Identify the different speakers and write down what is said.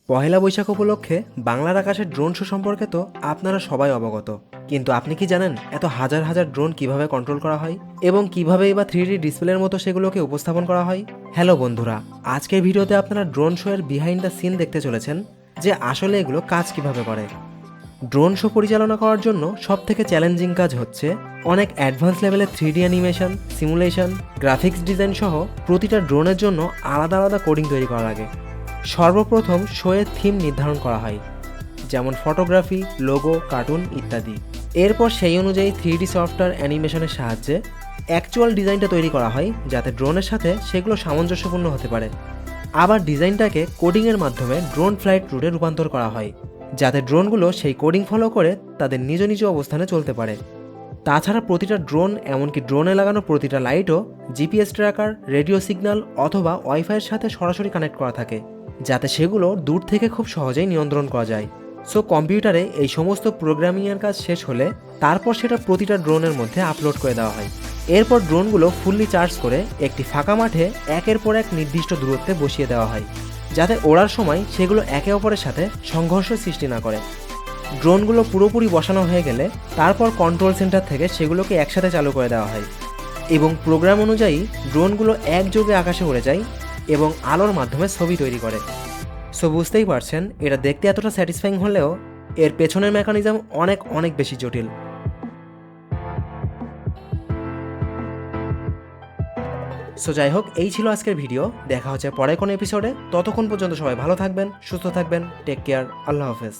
Speaker 1: পহেলা বৈশাখ উপলক্ষে বাংলার আকাশের ড্রোন শো সম্পর্কে তো আপনারা সবাই অবগত, কিন্তু আপনি কি জানেন এত হাজার হাজার ড্রোন কিভাবে কন্ট্রোল করা হয় এবং কিভাবেই বা 3D ডিসপ্লের মতো সেগুলোকে উপস্থাপন করা হয়? হ্যালো বন্ধুরা, আজকের ভিডিওতে আপনারা ড্রোন শো এর বিহাইন্ড দ্য সিন দেখতে চলেছেন যে আসলে এগুলো কাজ কিভাবে করে। ড্রোন শো পরিচালনা করার জন্য সবথেকে চ্যালেঞ্জিং কাজ হচ্ছে অনেক অ্যাডভান্স লেভেলের 3D animation, simulation, graphics design সহ প্রতিটা ড্রোনের জন্য আলাদা আলাদা কোডিং তৈরি করা লাগে। সর্বপ্রথম শোয়ের থিম নির্ধারণ করা হয়, যেমন ফটোগ্রাফি, লোগো, কার্টুন ইত্যাদি। এরপর সেই অনুযায়ী 3D সফটওয়্যার অ্যানিমেশনের সাহায্যে অ্যাকচুয়াল ডিজাইনটা তৈরি করা হয় যাতে ড্রোনের সাথে সেগুলো সামঞ্জস্যপূর্ণ হতে পারে। আবার ডিজাইনটাকে কোডিংয়ের মাধ্যমে ড্রোন ফ্লাইট রুটে রূপান্তর করা হয় যাতে ড্রোনগুলো সেই কোডিং ফলো করে তাদের নিজ নিজ অবস্থানে চলতে পারে। তাছাড়া প্রতিটা ড্রোন, এমনকি ড্রোনে লাগানো প্রতিটা লাইটও জিপিএস ট্র্যাকার, রেডিও সিগন্যাল অথবা ওয়াইফাইয়ের সাথে সরাসরি কানেক্ট করা থাকে যাতে সেগুলো দূর থেকে খুব সহজেই নিয়ন্ত্রণ করা যায়। সো কম্পিউটারে এই সমস্ত প্রোগ্রামিংয়ের কাজ শেষ হলে তারপর সেটা প্রতিটা ড্রোনের মধ্যে আপলোড করে দেওয়া হয়। এরপর ড্রোনগুলো ফুললি চার্জ করে একটি ফাঁকা মাঠে একের পর এক নির্দিষ্ট দূরত্বে বসিয়ে দেওয়া হয় যাতে ওড়ার সময় সেগুলো একে অপরের সাথে সংঘর্ষ সৃষ্টি না করে। ড্রোনগুলো পুরোপুরি বসানো হয়ে গেলে তারপর কন্ট্রোল সেন্টার থেকে সেগুলোকে একসাথে চালু করে দেওয়া হয় এবং প্রোগ্রাম অনুযায়ী ড্রোনগুলো একযোগে আকাশে উড়ে যায় এবং আলোর মাধ্যমে ছবি তৈরি করে। সো বুঝতেই পারছেন, এটা দেখতে এতটা স্যাটিসফাইং হলেও এর পেছনের মেকানিজম অনেক অনেক বেশি জটিল। সো যাই হোক, এই ছিল আজকের ভিডিও। দেখা হচ্ছে পরে কোনো এপিসোডে। ততক্ষণ পর্যন্ত সবাই ভালো থাকবেন, সুস্থ থাকবেন। Take care. আল্লাহ হাফেজ।